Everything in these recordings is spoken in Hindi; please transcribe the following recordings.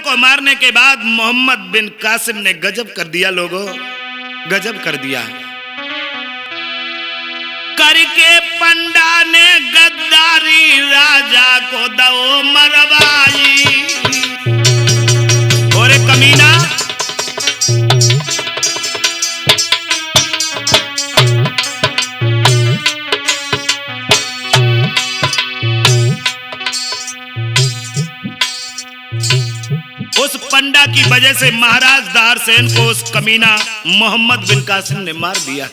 को मारने के बाद मोहम्मद बिन कासिम ने गजब कर दिया लोगों, गजब कर दिया। करके पंडा ने गद्दारी राजा को दो मरवाई। और कमीना उस पंडा की वजह से महाराज दारसेन को उस कमीना मोहम्मद बिन कासिम ने मार दिया।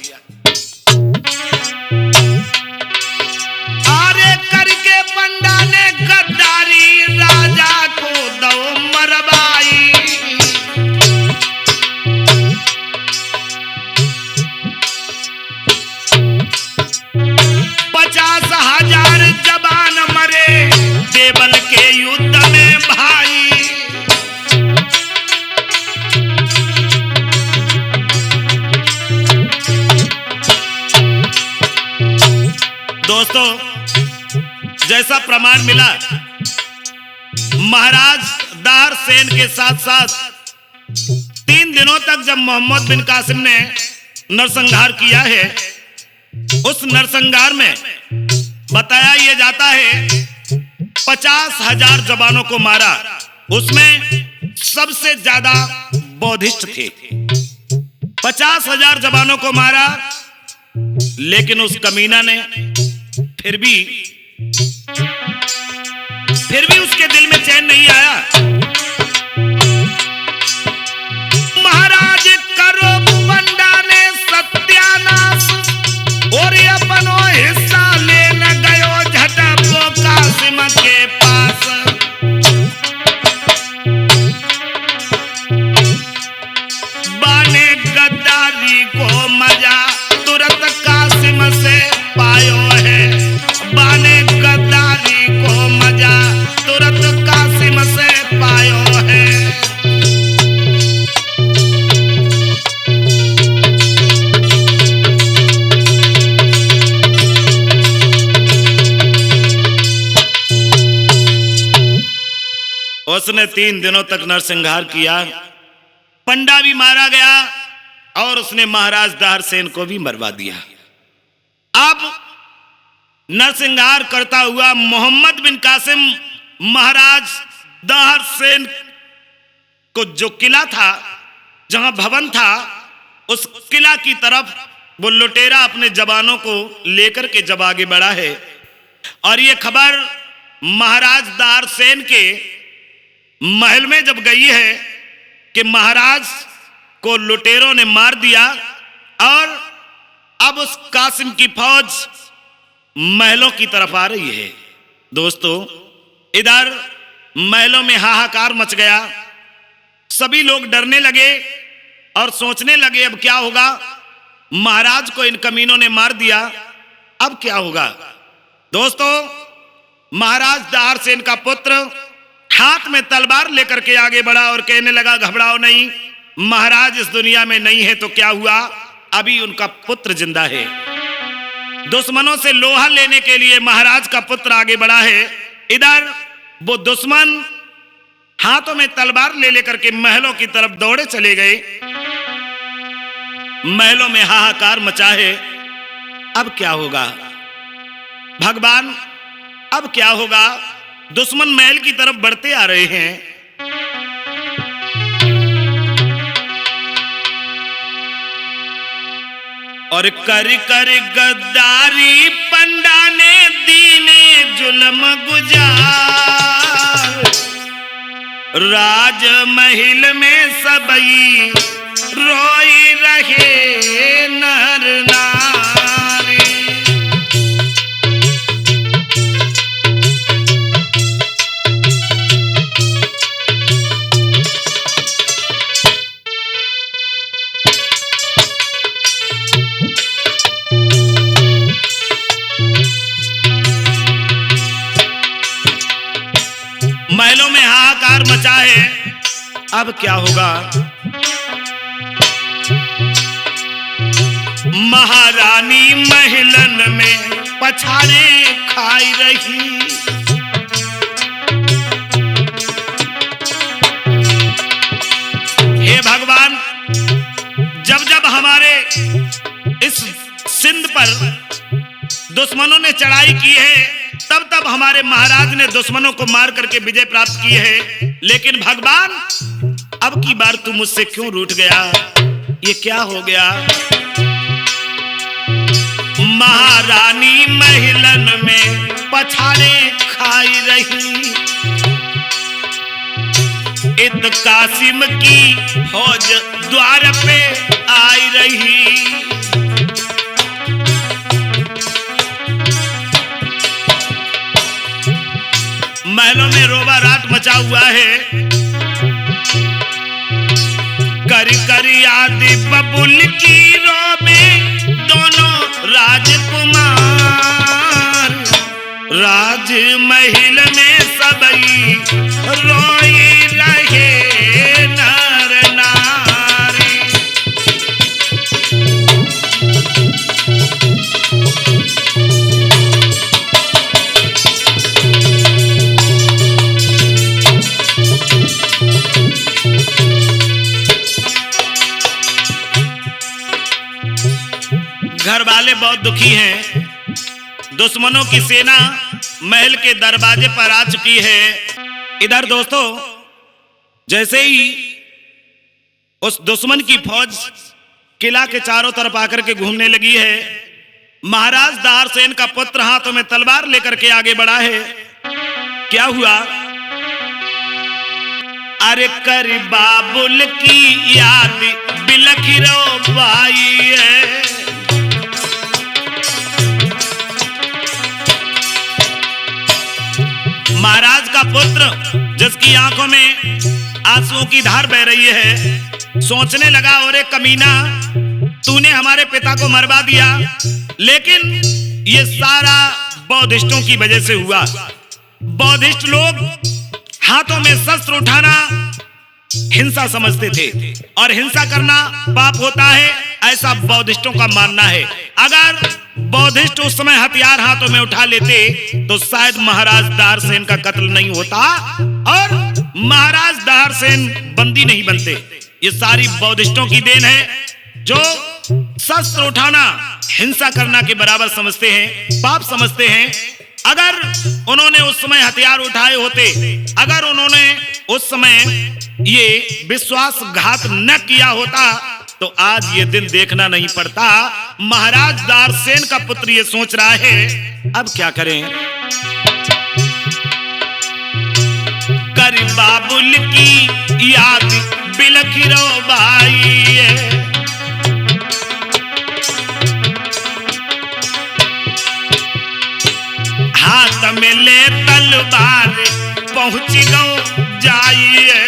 अरे करके पंडा ने गद्दारी राजा को दो मरवाई। 50,000 जवान मरे देवल के युद्ध में भाई। दोस्तों, जैसा प्रमाण मिला, महाराज दारसेन के साथ साथ 3 दिनों तक जब मोहम्मद बिन कासिम ने नरसंहार किया है, उस नरसंहार में बताया यह जाता है 50,000 जवानों को मारा। उसमें सबसे ज्यादा बौद्धिस्ट थे। 50,000 जवानों को मारा, लेकिन उस कमीना ने फिर भी उसके दिल में चैन नहीं आया। महाराज करो पंडा ने सत्यानाश और अपनो हिस्सा लेने गयो झटपो कासिम के पास। बाने गद्दारी को मजा तुरंत कासिम से पायो है। बाने गद्दारी को मजा तुरंत कासिम से पायो है। उसने 3 दिनों तक नरसंहार किया। पंडा भी मारा गया और उसने महाराज दारसेन को भी मरवा दिया। अब नरसंहार करता हुआ मोहम्मद बिन कासिम महाराज दारसेन को जो किला था, जहां भवन था, उस किला की तरफ वो लुटेरा अपने जवानों को लेकर के जब आगे बढ़ा है। और ये खबर महाराज दारसेन के महल में जब गई है कि महाराज को लुटेरों ने मार दिया और अब उस कासिम की फौज महलों की तरफ आ रही है। दोस्तों, इधर महलों में हाहाकार मच गया। सभी लोग डरने लगे और सोचने लगे अब क्या होगा। महाराज को इन कमीनों ने मार दिया, अब क्या होगा। दोस्तों, महाराज दारसेन का पुत्र हाथ में तलवार लेकर के आगे बढ़ा और कहने लगा घबराओ नहीं, महाराज इस दुनिया में नहीं है तो क्या हुआ, अभी उनका पुत्र जिंदा है। दुश्मनों से लोहा लेने के लिए महाराज का पुत्र आगे बढ़ा है। इधर वो दुश्मन हाथों में तलवार ले लेकर के महलों की तरफ दौड़े चले गए। महलों में हाहाकार मचा है। अब क्या होगा भगवान, अब क्या होगा। दुश्मन महल की तरफ बढ़ते आ रहे हैं। और कर कर गद्दारी पंडा ने दीने जुल्म गुजार। राज महल में सबई रोई रहे नर नारी। महलों में हाहाकार मचा है। अब क्या होगा। महारानी महलन में पछाड़े खाई रही। दुश्मनों ने चढ़ाई की है, तब तब हमारे महाराज ने दुश्मनों को मार करके विजय प्राप्त की है। लेकिन भगवान अब की बार तू मुझसे क्यों रूठ गया? ये क्या हो गया? महारानी महिलन में पछाड़े खाई रही, इत कासिम की फौज द्वार पे आई रही। महलों में रोबा राट मचा हुआ है। करी करी आदि बबुल की रोबे दोनों राजकुमार, राजमहल में सबई रोई रहे नर नारी। घर वाले बहुत दुखी हैं। दुश्मनों की सेना महल के दरवाजे पर आ चुकी है। इधर दोस्तों, जैसे ही उस दुश्मन की फौज किला के चारों तरफ आकर के घूमने लगी है, महाराज दारसेन का पुत्र हाथों में तलवार लेकर के आगे बढ़ा है। क्या हुआ? अरे कर बाबुल की याद बिलखिरो बाई है। महाराज का पुत्र जिसकी आंखों में आंसुओं की धार बह रही है, सोचने लगा, अरे कमीना, तूने हमारे पिता को मरवा दिया, लेकिन ये सारा बौद्धिष्टों की वजह से हुआ। बौद्धिष्ट लोग हाथों में शस्त्र उठाना हिंसा समझते थे और हिंसा करना पाप होता है, ऐसा बौद्धिष्टों का मानना है। अगर बौद्धिष्ट उस समय हथियार हाथों में उठा लेते तो शायद महाराज दारसेन का कत्ल नहीं होता और महाराज दारसेन बंदी नहीं बनते। ये सारी बौद्धिष्टों की देन है, जो शस्त्र उठाना हिंसा करना के बराबर समझते हैं, पाप समझते हैं। अगर उन्होंने उस समय हथियार उठाए होते, अगर उन्होंने उस समय ये विश्वासघात न किया होता, तो आज ये दिन देखना नहीं पड़ता। महाराज दारसेन का पुत्र ये सोच रहा है, अब क्या करें? कर बाबुल की याद बिलखिरो बाई है। हाथ में ले तलवार पहुंच गो जाइए।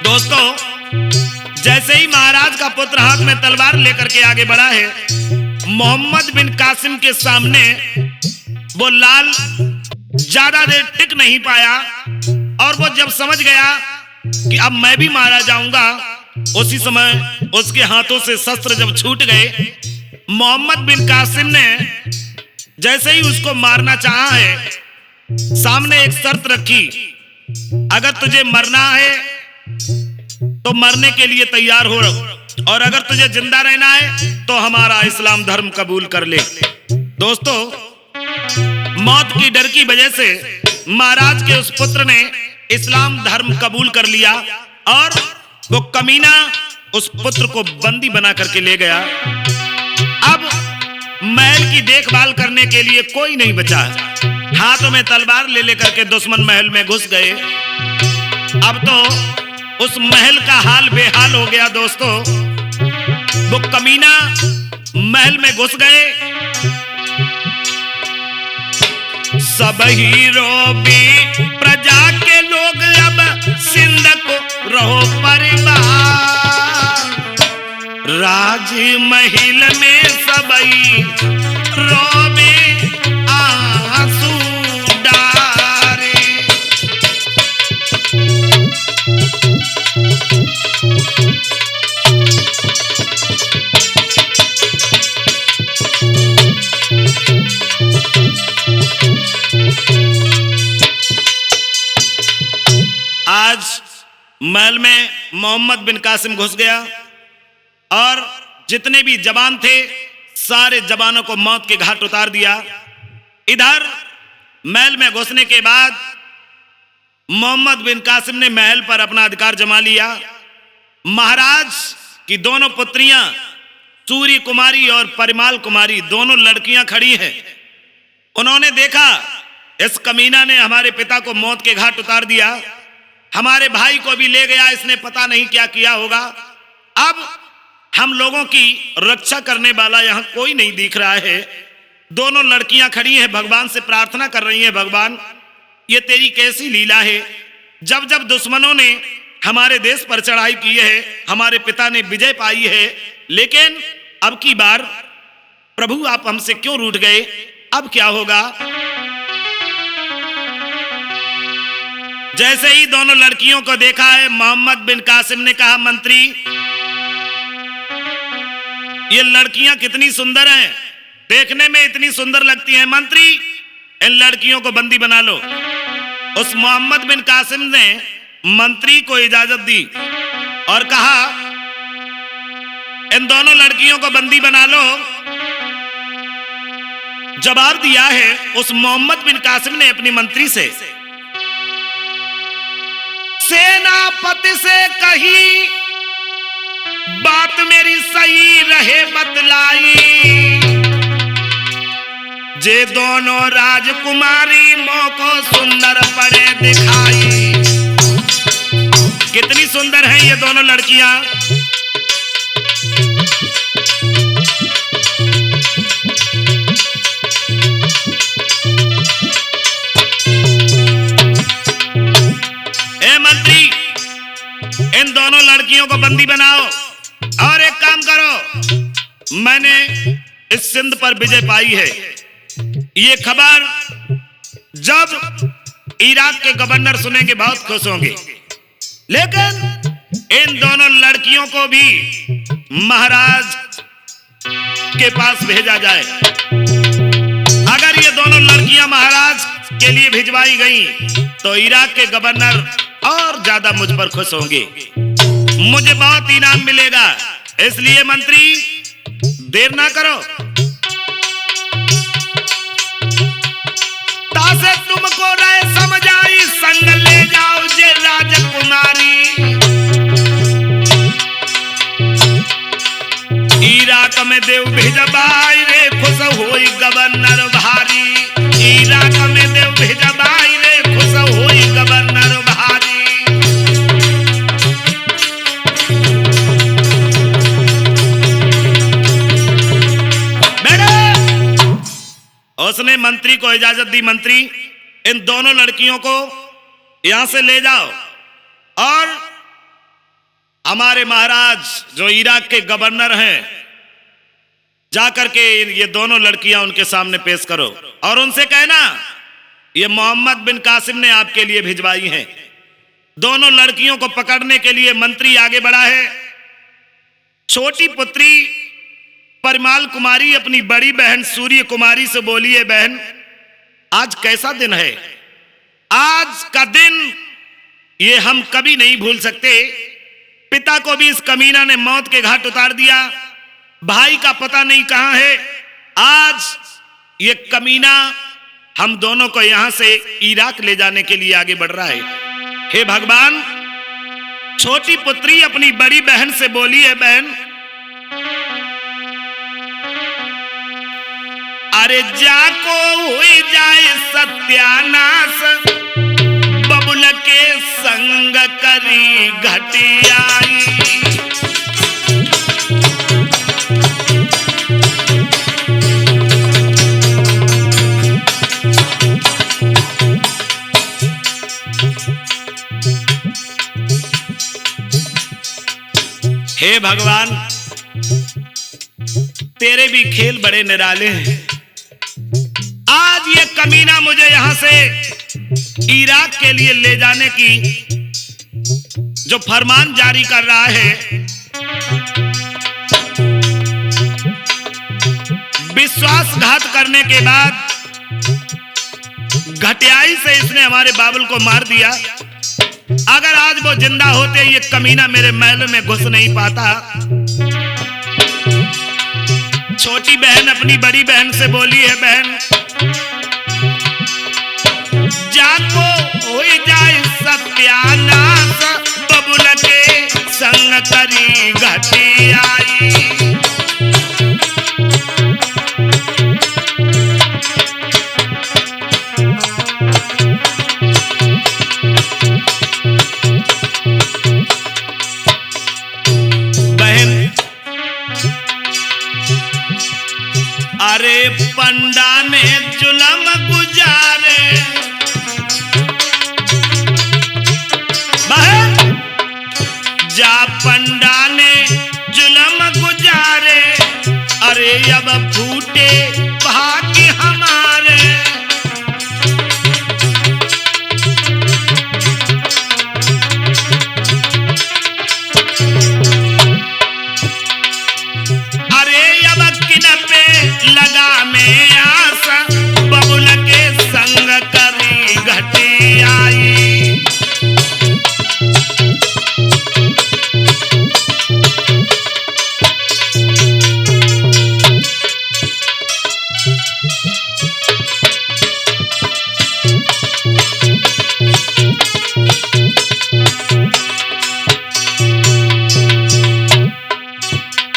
दोस्तों, जैसे ही महाराज का पुत्र हाथ में तलवार लेकर के आगे बढ़ा है, मोहम्मद बिन कासिम के सामने वो लाल ज्यादा देर टिक नहीं पाया और वो जब समझ गया कि अब मैं भी मारा जाऊंगा, उसी समय उसके हाथों से शस्त्र जब छूट गए, मोहम्मद बिन कासिम ने जैसे ही उसको मारना चाहा है, सामने एक शर्त रखी, अगर तुझे मरना है तो मरने के लिए तैयार हो, और अगर तुझे जिंदा रहना है तो हमारा इस्लाम धर्म कबूल कर ले। दोस्तों, मौत की डर की वजह से महाराज के उस पुत्र ने इस्लाम धर्म कबूल कर लिया और वो कमीना उस पुत्र को बंदी बना करके ले गया। अब महल की देखभाल करने के लिए कोई नहीं बचा। हाथों में तलवार ले लेकर के दुश्मन महल में घुस गए। अब तो उस महल का हाल बेहाल हो गया। दोस्तों, वो कमीना महल में घुस गए। सब हीरो भी प्रजा के लोग अब सिंध को रहो परिवार, राजमहल में सबई रोबे आंसू डारे। आज महल में मोहम्मद बिन कासिम घुस गया और जितने भी जवान थे सारे जवानों को मौत के घाट उतार दिया। इधर महल में घुसने के बाद मोहम्मद बिन कासिम ने महल पर अपना अधिकार जमा लिया। महाराज की दोनों पुत्रियां सूर्य कुमारी और परिमाल कुमारी दोनों लड़कियां खड़ी हैं। उन्होंने देखा इस कमीना ने हमारे पिता को मौत के घाट उतार दिया, हमारे भाई को भी ले गया, इसने पता नहीं क्या किया होगा। अब हम लोगों की रक्षा करने वाला यहाँ कोई नहीं दिख रहा है। दोनों लड़कियां खड़ी हैं, भगवान से प्रार्थना कर रही हैं, भगवान ये तेरी कैसी लीला है। जब जब दुश्मनों ने हमारे देश पर चढ़ाई की है, हमारे पिता ने विजय पाई है, लेकिन अब की बार प्रभु आप हमसे क्यों रूठ गए, अब क्या होगा। जैसे ही दोनों लड़कियों को देखा है, मोहम्मद बिन कासिम ने कहा, मंत्री ये लड़कियां कितनी सुंदर हैं, देखने में इतनी सुंदर लगती हैं, मंत्री इन लड़कियों को बंदी बना लो। उस मोहम्मद बिन कासिम ने मंत्री को इजाजत दी और कहा इन दोनों लड़कियों को बंदी बना लो। जवाब दिया है उस मोहम्मद बिन कासिम ने अपनी मंत्री से, सेनापति से कही बात मेरी सही रहे बतलाई, जे दोनों राजकुमारी मोको सुंदर पड़े दिखाई। कितनी सुंदर हैं ये दोनों लड़कियां। ए मंत्री इन दोनों लड़कियों को बंदी बनाओ और एक काम करो, मैंने इस सिंध पर विजय पाई है। ये खबर जब इराक के गवर्नर सुनेंगे बहुत खुश होंगे, लेकिन इन दोनों लड़कियों को भी महाराज के पास भेजा जाए। अगर ये दोनों लड़कियां महाराज के लिए भिजवाई गई तो इराक के गवर्नर और ज्यादा मुझ पर खुश होंगे, मुझे बहुत इनाम मिलेगा। इसलिए मंत्री देर ना करो, तासे तुमको राय समझाई, संग ले जाओ जे राजकुमारी। इराक में देव भेजबाई रे खुश होई गवर्नर भारी, इराक में देव भेजबाई रे खुश होई गवर्नर भारी। उसने मंत्री को इजाजत दी, मंत्री इन दोनों लड़कियों को यहां से ले जाओ और हमारे महाराज जो इराक के गवर्नर हैं जाकर के ये दोनों लड़कियां उनके सामने पेश करो और उनसे कहना ये मोहम्मद बिन कासिम ने आपके लिए भिजवाई हैं। दोनों लड़कियों को पकड़ने के लिए मंत्री आगे बढ़ा है। छोटी पुत्री परिमाल कुमारी अपनी बड़ी बहन सूर्य कुमारी से बोली है, बहन आज कैसा दिन है, आज का दिन ये हम कभी नहीं भूल सकते। पिता को भी इस कमीना ने मौत के घाट उतार दिया, भाई का पता नहीं कहां है। आज ये कमीना हम दोनों को यहां से इराक ले जाने के लिए आगे बढ़ रहा है। हे भगवान, छोटी पुत्री अपनी बड़ी बहन से बोली है, बहन अरे जाको हो जाए सत्यानाश, बबुल के संग करी घटियाई। हे भगवान, तेरे भी खेल बड़े निराले हैं। आज ये कमीना मुझे यहां से इराक के लिए ले जाने की जो फरमान जारी कर रहा है, विश्वासघात करने के बाद घटियाई से इसने हमारे बाबुल को मार दिया। अगर आज वो जिंदा होते ये कमीना मेरे महल में घुस नहीं पाता। छोटी बहन अपनी बड़ी बहन से बोली है, बहन जाको हो जाए सत्यानाश, बबुल के संग करी घटी आई। बहन अरे पंडा ने जुलम गुजारे, जा पंडा ने जुलम गुजारे, अरे अब फूटे भाग्य हमारे। अरे अब किन पे लगा में आस, बबुल के संग करी घटी आई।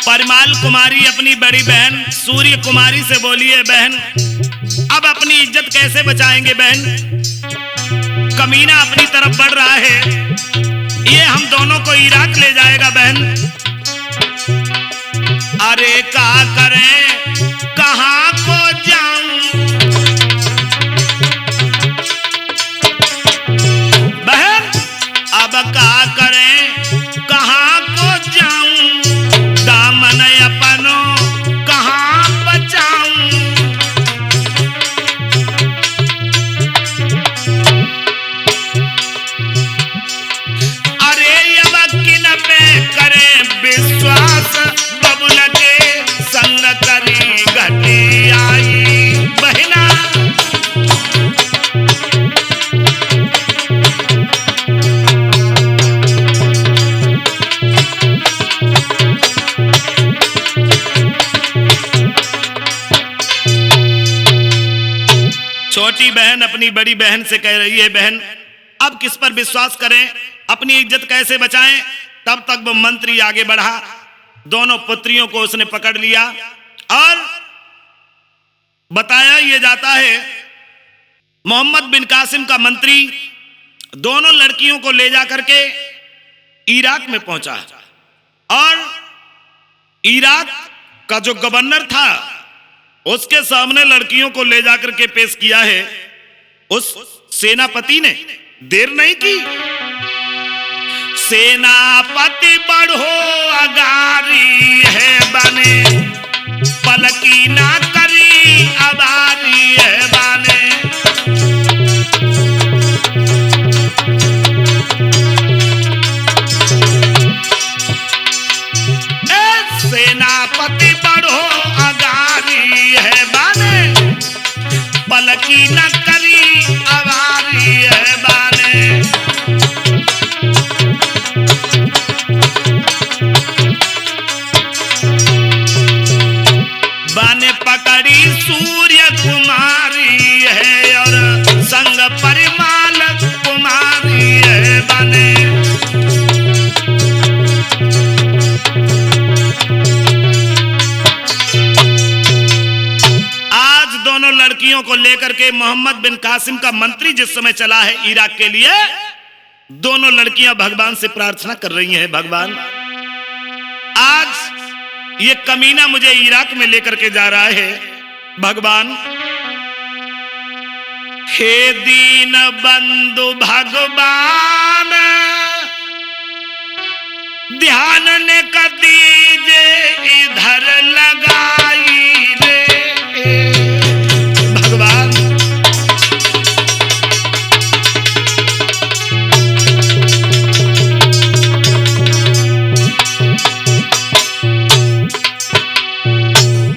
परिमाल कुमारी अपनी बड़ी बहन सूर्य कुमारी से बोली है, बहन अब अपनी इज्जत कैसे बचाएंगे बहन? कमीना अपनी तरफ बढ़ रहा है, ये हम दोनों को इराक ले जाएगा बहन। अरे क्या करें कहां को जाऊं बहन, अब क्या करें कहां को जाऊं, दामन अपनों कहां बचाऊं। अरे अब किन पे करें विश्वास, बबुल के संग करी घटी आई। बहिना छोटी बहन अपनी बड़ी बहन से कह रही है, बहन अब किस पर विश्वास करें, अपनी इज्जत कैसे बचाएं? तब तक वो मंत्री आगे बढ़ा, दोनों पुत्रियों को उसने पकड़ लिया और बताया ये जाता है मोहम्मद बिन कासिम का मंत्री दोनों लड़कियों को ले जाकर के इराक में पहुंचा और इराक का जो गवर्नर था उसके सामने लड़कियों को ले जाकर के पेश किया है। उस सेनापति ने देर नहीं की, सेनापति बढ़ो अगारी है बने, पलकी ना करी अबारी है बने। सेनापति बढ़ो अगारी है बने, पलकी न करी अबारी है बने। बने पकड़ी सूर्य कुमारी है और संग परिमाल कुमारी है बने। दोनों लड़कियों को लेकर के मोहम्मद बिन कासिम का मंत्री जिस समय चला है इराक के लिए, दोनों लड़कियां भगवान से प्रार्थना कर रही हैं, भगवान आज ये कमीना मुझे इराक में लेकर के जा रहा है, भगवान हे दीन बंधु भगवान ध्यान ने कर दीजे इधर लगाई रे भगवान।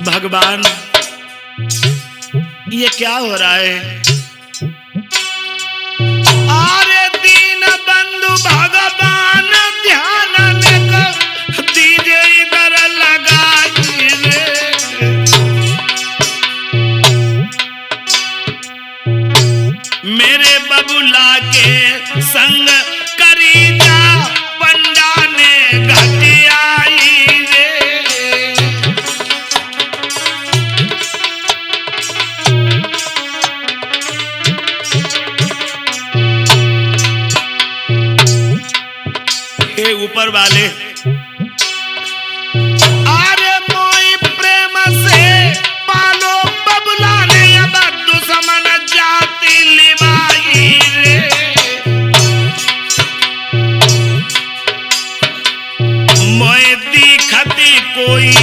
भगवान ये क्या हो रहा है? अरे दीन बंधु डाले। अरे मोई प्रेम से पालो बबुला ने अब दुश्मन जाति लिवाई रे। मोए दिखती कोई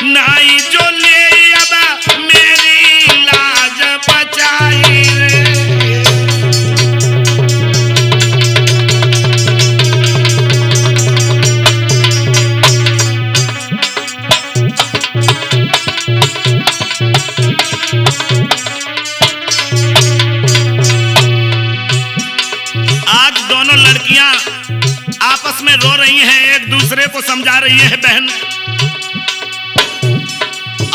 नाई जो ले अब मेरी लाज बचाई रे। आज दोनों लड़कियां आपस में रो रही हैं, एक दूसरे को समझा रही है बहन।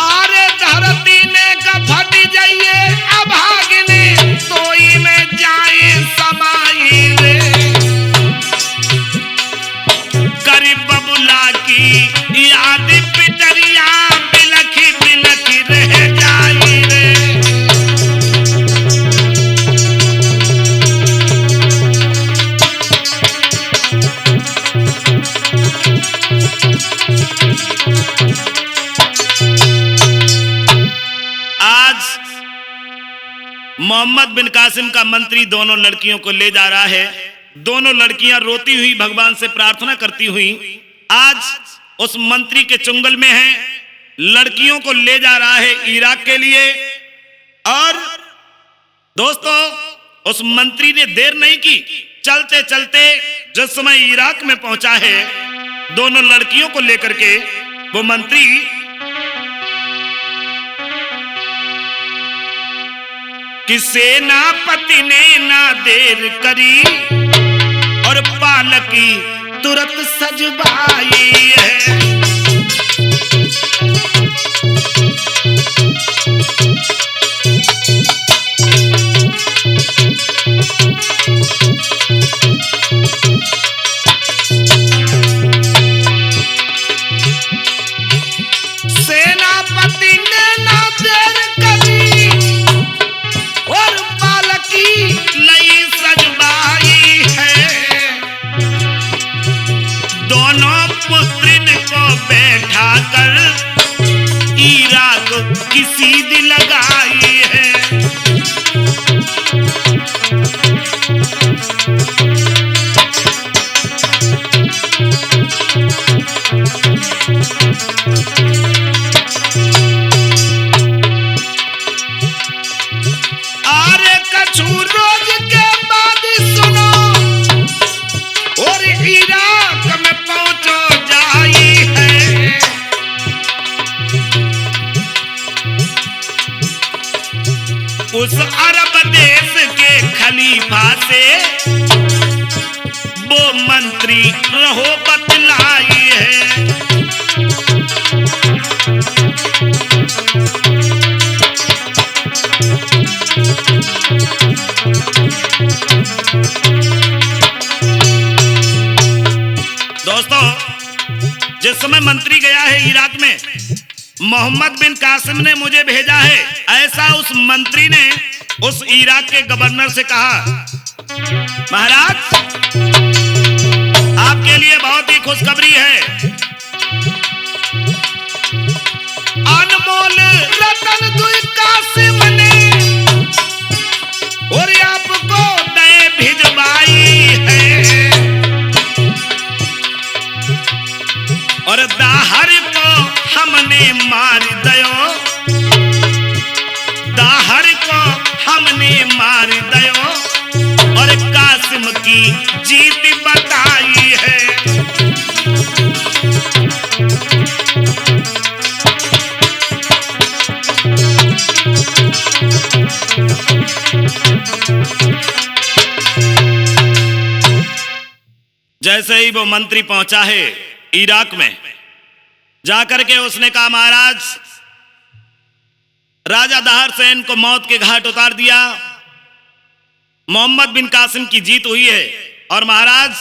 अरे धरती ने फट जाइए अभागिनी सोई में जाए समाई रे। गरीब बबुला की याद पिटरिया बिलखी बिलखी रह जाई रे। मोहम्मद बिन कासिम का मंत्री दोनों लड़कियों को ले जा रहा है। दोनों लड़कियां रोती हुई भगवान से प्रार्थना करती हुई आज उस मंत्री के चुंगल में हैं। लड़कियों को ले जा रहा है इराक के लिए। और दोस्तों उस मंत्री ने देर नहीं की, चलते चलते जिस समय इराक में पहुंचा है दोनों लड़कियों को लेकर के वो मंत्री कि सेनापति ने ना देर करी और पालकी तुरंत सजवाई है। सेनापति ने ना देर करी और पालकी लई सजवाई है। दोनों पुत्रिन को बैठा कर इराक की सीधी लगाई है। रोज के बाद सुनो और इराक में पहुंचो जाई है। उस अरब देश के खलीफा से वो मंत्री रहो बतलाई है। दोस्तों जिस समय मंत्री गया है इराक में, मोहम्मद बिन कासिम ने मुझे भेजा है, ऐसा उस मंत्री ने उस इराक के गवर्नर से कहा। महाराज आपके लिए बहुत ही खुशखबरी है। अनमोल रतन दुई कासिम ने और आपको दे भिजवाई है। और दाहर को हमने मार दयो, दाहर को हमने मार दयो और कासिम की जीत बताई है। जैसे ही वो मंत्री पहुंचा है इराक में, जाकर के उसने कहा महाराज राजा दाहर सेन को मौत के घाट उतार दिया, मोहम्मद बिन कासिम की जीत हुई है। और महाराज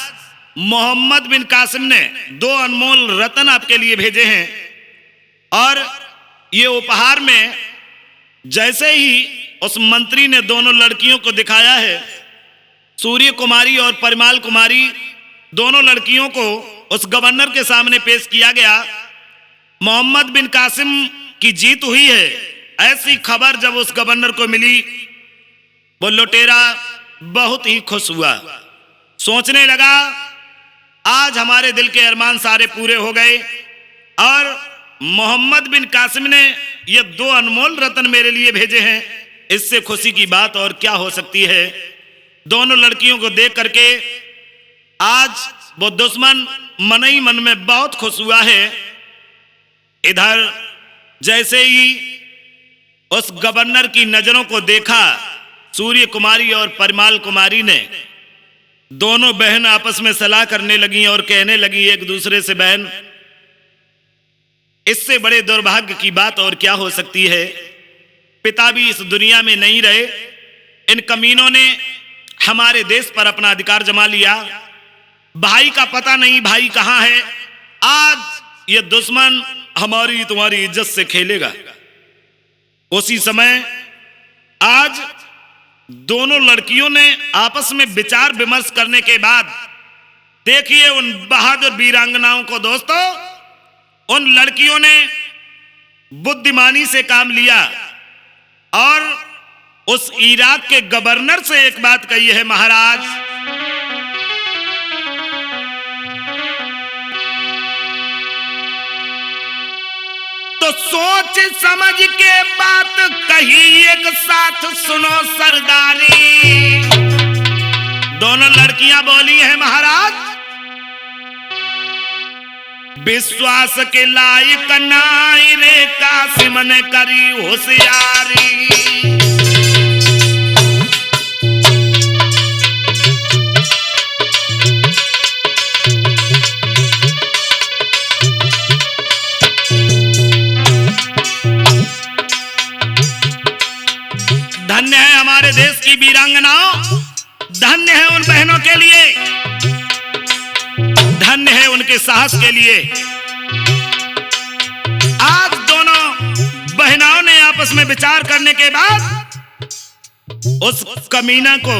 मोहम्मद बिन कासिम ने 2 अनमोल रत्न आपके लिए भेजे हैं। और ये उपहार में जैसे ही उस मंत्री ने दोनों लड़कियों को दिखाया है, सूर्य कुमारी और परिमाल कुमारी दोनों लड़कियों को उस गवर्नर के सामने पेश किया गया। मोहम्मद बिन कासिम की जीत हुई है, ऐसी खबर जब उस गवर्नर को मिली, वो लुटेरा बहुत ही खुश हुआ। सोचने लगा आज हमारे दिल के अरमान सारे पूरे हो गए और मोहम्मद बिन कासिम ने ये 2 अनमोल रत्न मेरे लिए भेजे हैं, इससे खुशी की बात और क्या हो सकती है। दोनों लड़कियों को देख करके आज वो दुश्मन मन ही मन में बहुत खुश हुआ है। इधर जैसे ही उस गवर्नर की नजरों को देखा, सूर्य कुमारी और परिमाल कुमारी ने, दोनों बहन आपस में सलाह करने लगी और कहने लगी एक दूसरे से, बहन इससे बड़े दुर्भाग्य की बात और क्या हो सकती है। पिता भी इस दुनिया में नहीं रहे, इन कमीनों ने हमारे देश पर अपना अधिकार जमा लिया, भाई का पता नहीं भाई कहां है। आज ये दुश्मन हमारी तुम्हारी इज्जत से खेलेगा। उसी समय आज दोनों लड़कियों ने आपस में विचार विमर्श करने के बाद, देखिए उन बहादुर वीरांगनाओं को दोस्तों, उन लड़कियों ने बुद्धिमानी से काम लिया और उस इराक के गवर्नर से एक बात कही है, महाराज तो सोच समझ के बात कही एक साथ सुनो सरदारी। दोनों लड़कियां बोली हैं, महाराज विश्वास के लायक नाई रे कासिम ने करी होशियारी। धन्य है हमारे देश की वीरांगनाओं, धन्य है उन बहनों के लिए, धन्य है उनके साहस के लिए। आज दोनों बहनाओं ने आपस में विचार करने के बाद उस कमीना को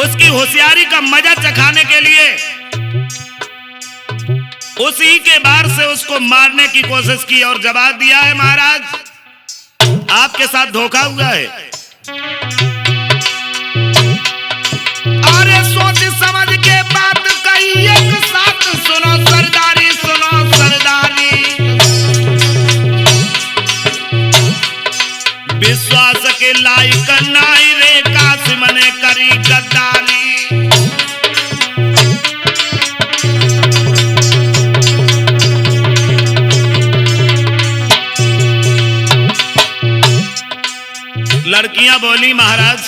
उसकी होशियारी का मजा चखाने के लिए उसी के बार से उसको मारने की कोशिश की और जवाब दिया है, महाराज आपके साथ धोखा हुआ है। अरे सोच समझ के बात कही एक साथ सुनो सरदारी, सुनो सरदारी। विश्वास के लायक नाई रे कासिम ने करी गद्दारी। लड़कियां बोली, महाराज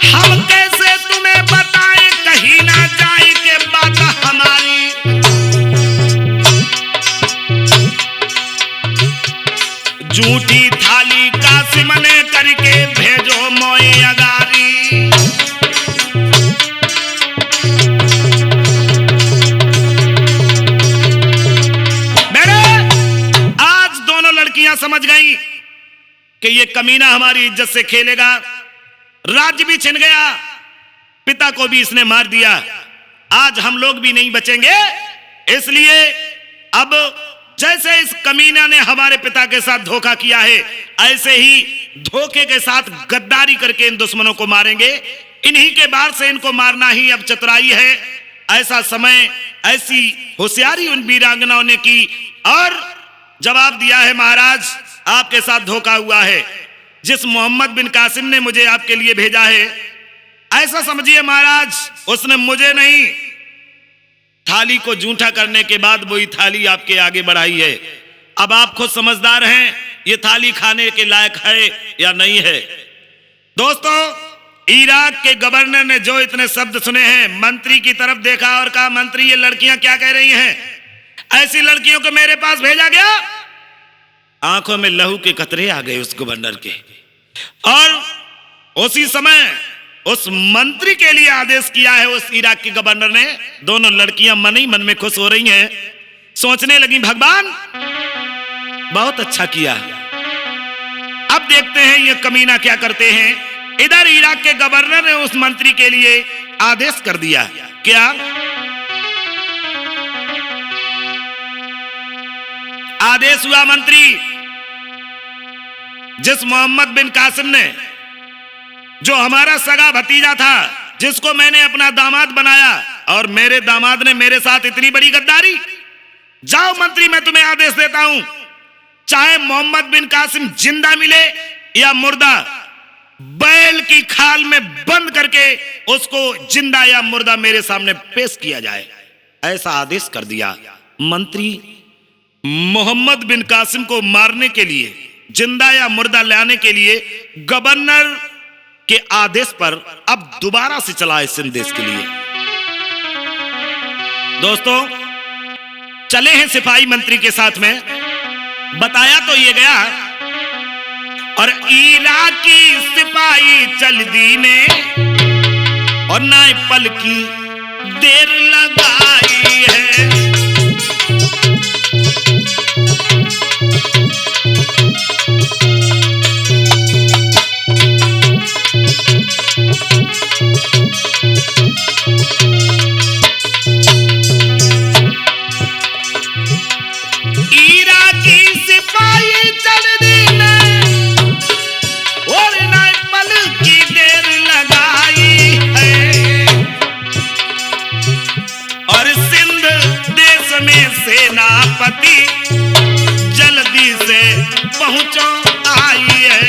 हम कैसे तुम्हें बताएं, कहीं ना जाए के बात हमारी। झूठी थाली कासिम ने करके भेजो मोई अगारी। मेरे आज दोनों लड़कियां समझ गई कि ये कमीना हमारी इज्जत से खेलेगा। राज्य भी छिन गया, पिता को भी इसने मार दिया, आज हम लोग भी नहीं बचेंगे। इसलिए अब जैसे इस कमीना ने हमारे पिता के साथ धोखा किया है, ऐसे ही धोखे के साथ गद्दारी करके इन दुश्मनों को मारेंगे। इन्हीं के बार से इनको मारना ही अब चतुराई है। ऐसा समय, ऐसी होशियारी उन वीरांगनाओं ने की और जवाब दिया है, महाराज आपके साथ धोखा हुआ है। जिस मोहम्मद बिन कासिम ने मुझे आपके लिए भेजा है, ऐसा समझिए महाराज उसने मुझे नहीं, थाली को जूठा करने के बाद वही थाली आपके आगे बढ़ाई है। अब आप खुद समझदार हैं, ये थाली खाने के लायक है या नहीं है। दोस्तों, इराक के गवर्नर ने जो इतने शब्द सुने हैं, मंत्री की तरफ देखा और कहा, मंत्री ये लड़कियां क्या कह रही हैं, ऐसी लड़कियों को मेरे पास भेजा गया। आंखों में लहू के कतरे आ गए उस गवर्नर के, और उसी समय उस मंत्री के लिए आदेश किया है उस इराक के गवर्नर ने। दोनों लड़कियां मन ही मन में खुश हो रही हैं, सोचने लगी भगवान बहुत अच्छा किया। अब देखते हैं ये कमीना क्या करते हैं। इधर इराक के गवर्नर ने उस मंत्री के लिए आदेश कर दिया। क्या आदेश हुआ? मंत्री जिस मोहम्मद बिन कासिम ने, जो हमारा सगा भतीजा था, जिसको मैंने अपना दामाद बनाया, और मेरे दामाद ने मेरे साथ इतनी बड़ी गद्दारी। जाओ मंत्री, मैं तुम्हें आदेश देता हूं, चाहे मोहम्मद बिन कासिम जिंदा मिले या मुर्दा, बैल की खाल में बंद करके उसको जिंदा या मुर्दा मेरे सामने पेश किया जाए। ऐसा आदेश कर दिया। मंत्री मोहम्मद बिन कासिम को मारने के लिए, जिंदा या मुर्दा लाने के लिए गवर्नर के आदेश पर अब दोबारा से चला है सिंध देश के लिए। दोस्तों, चले हैं सिपाही मंत्री के साथ में। बताया तो ये गया, और इराकी सिपाही चल दीने और ना पल की देर लगाई है। सेनापति जल्दी से पहुंचो आई है।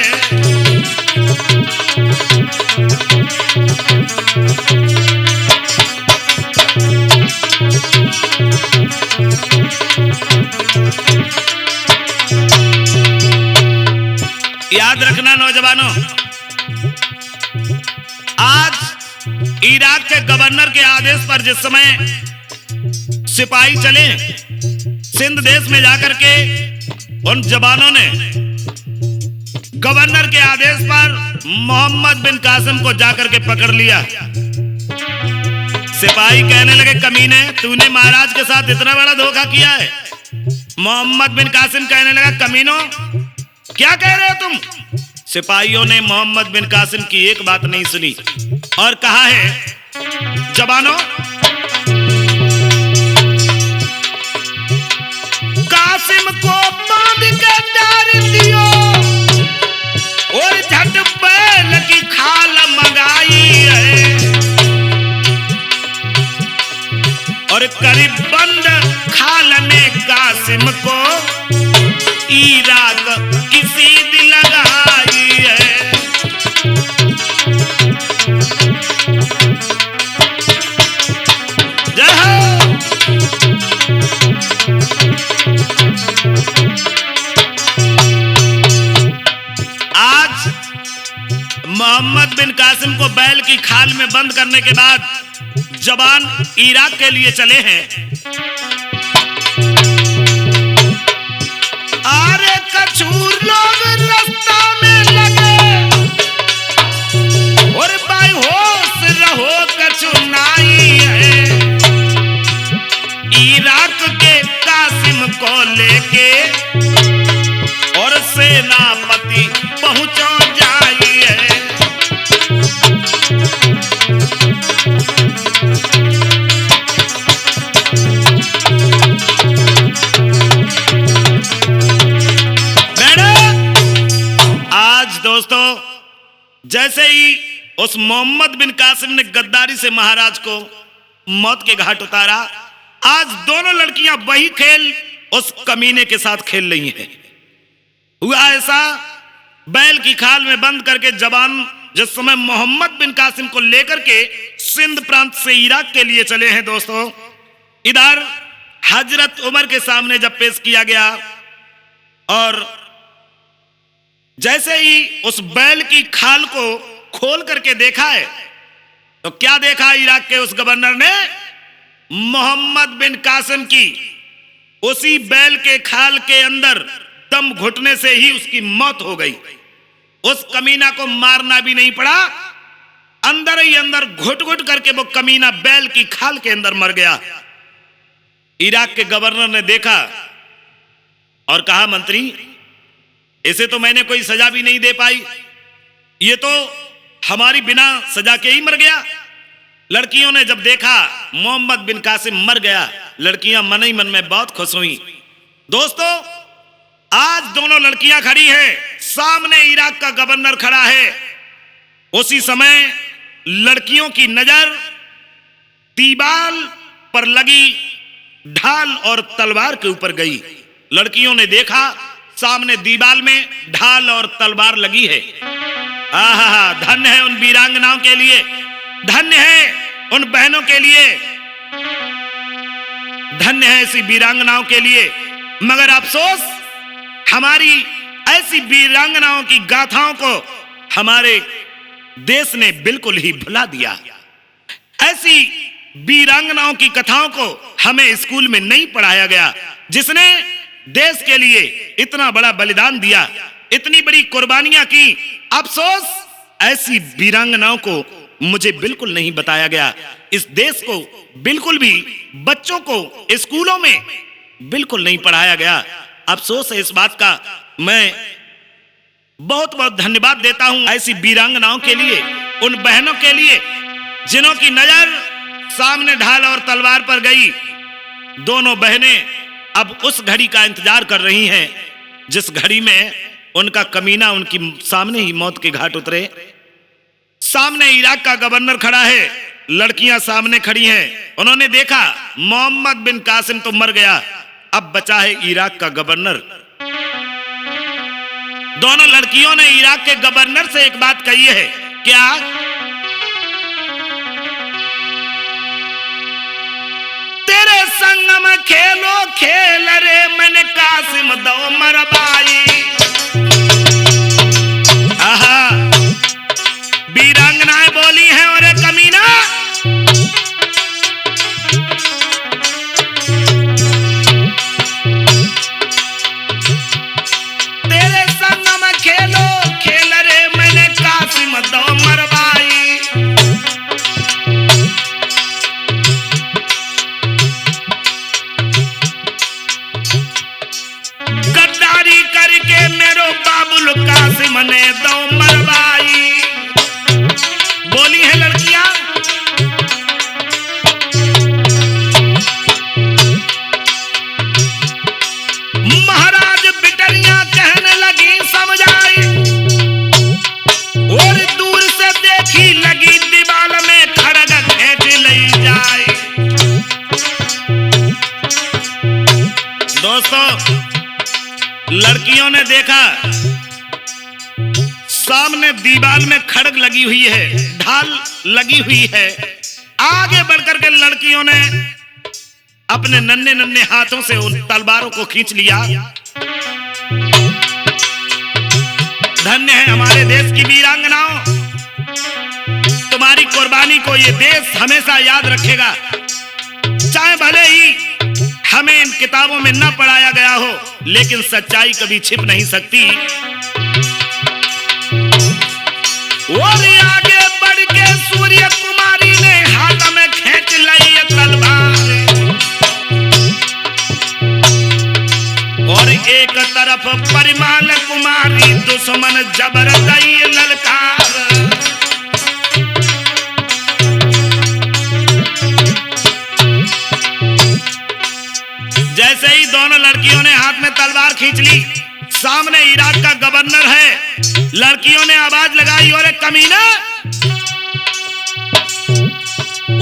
याद रखना नौजवानों, आज इराक के गवर्नर के आदेश पर जिस समय सिपाही चले सिंध देश में जाकर के, उन जवानों ने गवर्नर के आदेश पर मोहम्मद बिन कासिम को जाकर के पकड़ लिया। सिपाही कहने लगे, कमीने, तूने महाराज के साथ इतना बड़ा धोखा किया है। मोहम्मद बिन कासिम कहने लगा, कमीनो, क्या कह रहे हो तुम? सिपाहियों ने मोहम्मद बिन कासिम की एक बात नहीं सुनी और कहा है, जवानों, कासिम को बांध के डाल दियो और झट बैल की खाल मंगाई है, और करीब बंद खाल ने कासिम को इराक की सीध लगाई है। आज मोहम्मद बिन कासिम को बैल की खाल में बंद करने के बाद जवान इराक के लिए चले हैं। अरे कछूर लोग रास्ता में लगे और भाई होश रहो, कछु नाई है। इराक के कासिम को लेके और सेनापति पहुंचो जाई है। आज दोस्तों, जैसे ही उस मोहम्मद बिन कासिम ने गद्दारी से महाराज को मौत के घाट उतारा, आज दोनों लड़कियां वही खेल उस कमीने के साथ खेल रही हैं। हुआ ऐसा, बैल की खाल में बंद करके जवान जिस समय मोहम्मद बिन कासिम को लेकर के सिंध प्रांत से इराक के लिए चले हैं दोस्तों, इधर हजरत उमर के सामने जब पेश किया गया और जैसे ही उस बैल की खाल को खोल करके देखा है, तो क्या देखा इराक के उस गवर्नर ने? मोहम्मद बिन कासिम की उसी बैल के खाल के अंदर दम घुटने से ही उसकी मौत हो गई। उस कमीना को मारना भी नहीं पड़ा, अंदर ही अंदर घुट घुट करके वो कमीना बैल की खाल के अंदर मर गया। इराक के गवर्नर ने देखा और कहा, मंत्री, इसे तो मैंने कोई सजा भी नहीं दे पाई, ये तो हमारी बिना सजा के ही मर गया। लड़कियों ने जब देखा मोहम्मद बिन कासिम मर गया, लड़कियां मन ही मन में बहुत खुश हुई। दोस्तों, आज दोनों लड़कियां खड़ी हैं, सामने इराक का गवर्नर खड़ा है। उसी समय लड़कियों की नजर दीवाल पर लगी ढाल और तलवार के ऊपर गई। लड़कियों ने देखा सामने दीवाल में ढाल और तलवार लगी है। आहा, धन्य है उन वीरांगनाओं के लिए, धन्य है उन बहनों के लिए, धन्य है ऐसी वीरांगनाओं के लिए। मगर अफसोस, हमारी ऐसी वीरांगनाओं की गाथाओं को हमारे देश ने बिल्कुल ही भुला दिया। ऐसी वीरांगनाओं की कथाओं को हमें स्कूल में नहीं पढ़ाया गया, जिसने देश के लिए इतना बड़ा बलिदान दिया, इतनी बड़ी कुर्बानियां की। अफसोस, ऐसी वीरांगनाओं को मुझे बिल्कुल नहीं बताया गया। इस देश को बिल्कुल भी बच्चों को स्कूलों में बिल्कुल नहीं पढ़ाया गया। अफसोस है इस बात का। मैं बहुत बहुत धन्यवाद देता हूं ऐसी वीरांगनाओं के लिए, उन बहनों के लिए जिन्हों की नजर सामने ढाल और तलवार पर गई। दोनों बहनें अब उस घड़ी का इंतजार कर रही हैं जिस घड़ी में उनका कमीना उनकी सामने ही मौत के घाट उतरे। सामने इराक का गवर्नर खड़ा है, लड़कियां सामने खड़ी हैं। उन्होंने देखा मोहम्मद बिन कासिम तो मर गया, अब बचा है इराक का गवर्नर। दोनों लड़कियों ने इराक के गवर्नर से एक बात कही है, क्या? तेरे संग में खेलो खेल रे मैंने कासिम दो मरबाई। आहा, वीरांगनाएं बोली हैं, और कमीना तेरे संग में खेलो खेल रे मैंने कासिम दो मरबाई। गद्दारी करके मेरो बाबुल कासिम ने दो मरबाई। बोली है लड़कियां। महाराज बिटरियां कहने लगी समझाई, और दूर से देखी लगी दीवाल में खड़ग खेच ले जाए। दोस्तों, लड़कियों ने देखा सामने दीवाल में खड़ग लगी हुई है, ढाल लगी हुई है। आगे बढ़कर के लड़कियों ने अपने नन्हे नन्हे हाथों से उन तलवारों को खींच लिया। धन्य है हमारे देश की वीरांगनाओं, तुम्हारी कुर्बानी को ये देश हमेशा याद रखेगा। चाहे भले ही हमें इन किताबों में न पढ़ाया गया हो, लेकिन सच्चाई कभी छिप नहीं सकती। और आगे बढ़ के सूर्य कुमारी ने हाथ में खींच ली तलवार, और एक तरफ परिमाल कुमारी दुश्मन जबर दई ललकार। जैसे ही दोनों लड़कियों ने हाथ में तलवार खींच ली, सामने इराक का गवर्नर है। लड़कियों ने आवाज लगाई, और कमीना,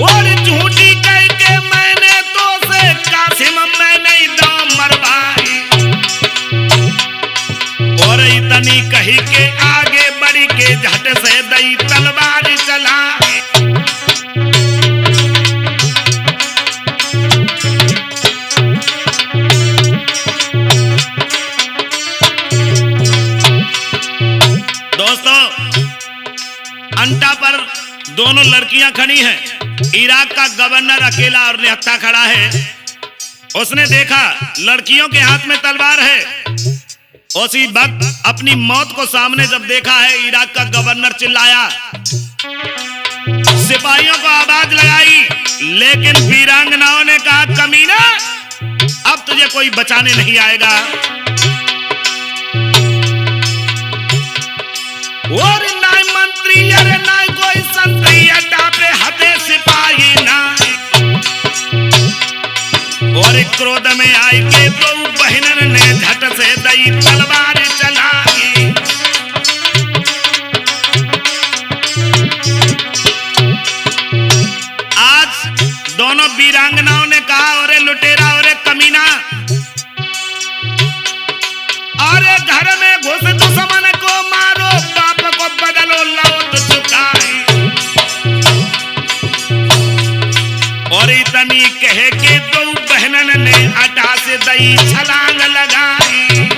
और झूठी कह के मैंने तो से कासिम मैं नहीं दो मरवाई। और इतनी कही के आगे बढ़ी के झट से दई तलवार चलाई। दोस्तों, अंटा पर दोनों लड़कियां खड़ी हैं, इराक का गवर्नर अकेला और निहत्था खड़ा है। उसने देखा लड़कियों के हाथ में तलवार है। उसी वक्त अपनी मौत को सामने जब देखा है, इराक का गवर्नर चिल्लाया, सिपाहियों को आवाज लगाई, लेकिन वीरांगनाओं ने कहा, कमीना, अब तुझे कोई बचाने नहीं आएगा। और नाय मंत्री अरे ना कोई संतरी अड्डा पे हते सिपाही ना। और क्रोध में आई के दो बहनन ने झट से दई तलवार चलाई। आज दोनों वीरांगनाओं ने कहा, अरे लुटेरा अरे कमीना, अरे घर में घुस दुश्मन को मारो, बाप को बदलो लौट चुकाए। और इतनी कहे के दो बहनन ने अड्डा से दई छलांग लगाई।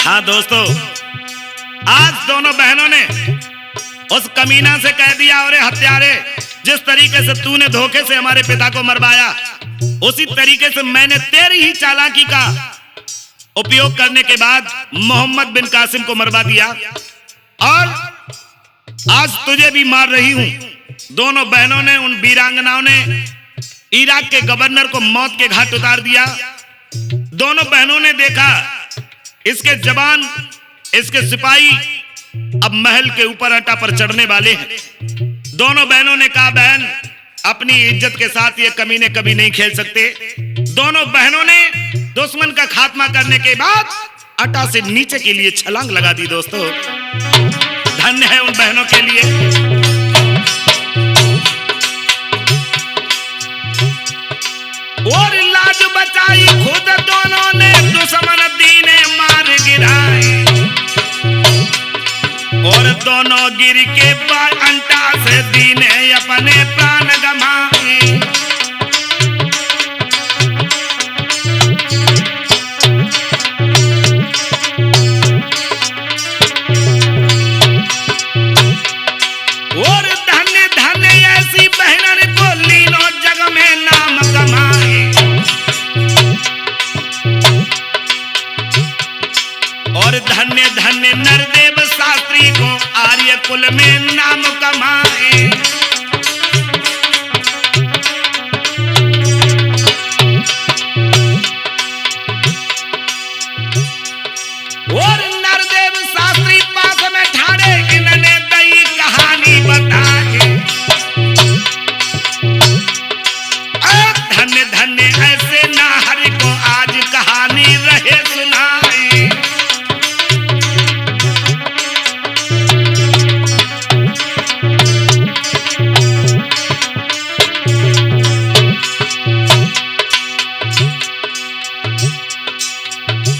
हाँ दोस्तों, आज दोनों बहनों ने उस कमीना से कह दिया, अरे हत्यारे, जिस तरीके से तूने धोखे से हमारे पिता को मरवाया, उसी तरीके से मैंने तेरी ही चालाकी का उपयोग करने के बाद मोहम्मद बिन कासिम को मरवा दिया और आज तुझे भी मार रही हूं। दोनों बहनों ने, उन वीरांगनाओं ने इराक के गवर्नर को मौत के घाट उतार दिया। दोनों बहनों ने देखा इसके जवान, इसके सिपाही अब महल के ऊपर अड्डा पर चढ़ने वाले हैं। दोनों बहनों ने कहा, बहन अपनी इज्जत के साथ ये कमीने कभी नहीं खेल सकते। दोनों बहनों ने दुश्मन का खात्मा करने के बाद अड्डा से नीचे के लिए छलांग लगा दी। दोस्तों, धन्य है उन बहनों के लिए। और लाज बचाई खुद दोनों ने, दुश्मन दीने मार गिराए। और दोनों गिर के अंटा से दीने अपने प्राण गमाए। और धन्य धन्य ऐसी बहनन को लीनो जग में नाम कमाए। और धन्य धन्य नरदेव शास्त्री को आर्य कुल में नाम कमाए। और नरदेव शास्त्री पास में ठाड़े, इन्होंने दई कहानी बताए। धन्य धन्य ऐसे नाहर को आज कहानी रहे सुनाए।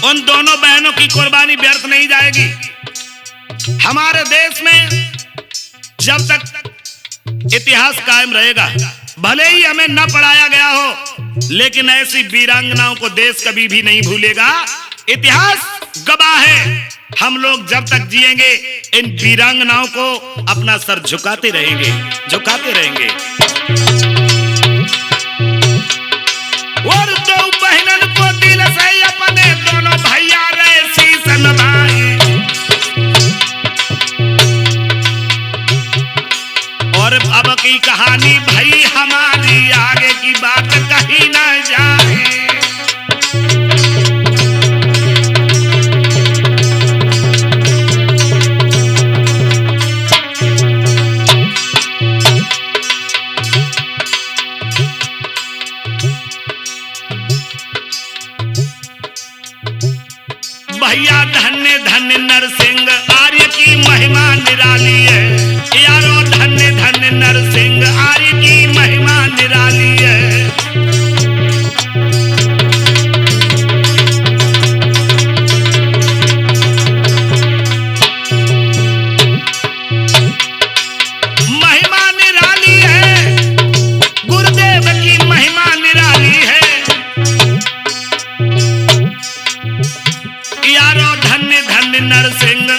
उन दोनों बहनों की कुर्बानी व्यर्थ नहीं जाएगी। हमारे देश में जब तक इतिहास कायम रहेगा, भले ही हमें न पढ़ाया गया हो, लेकिन ऐसी वीरांगनाओं को देश कभी भी नहीं भूलेगा। इतिहास गवाह है, हम लोग जब तक जिएंगे इन वीरांगनाओं को अपना सर झुकाते रहेंगे, झुकाते रहेंगे। और दो बहनन को दिल से अपने दोनों भैया रे शीश नवाए। और अब की कहानी भाई हमारी, आगे की बात कही ना जाए। भैया धन्य धन्य नरसिंह, आर्य की महिमा निराली है। यारो धन्य धन्य नरसिंह, आर्य की महिमा निराली है। महिमा निराली है, गुरुदेव की महिमा निराली है। यारो धन्य धन्य नरसिंह,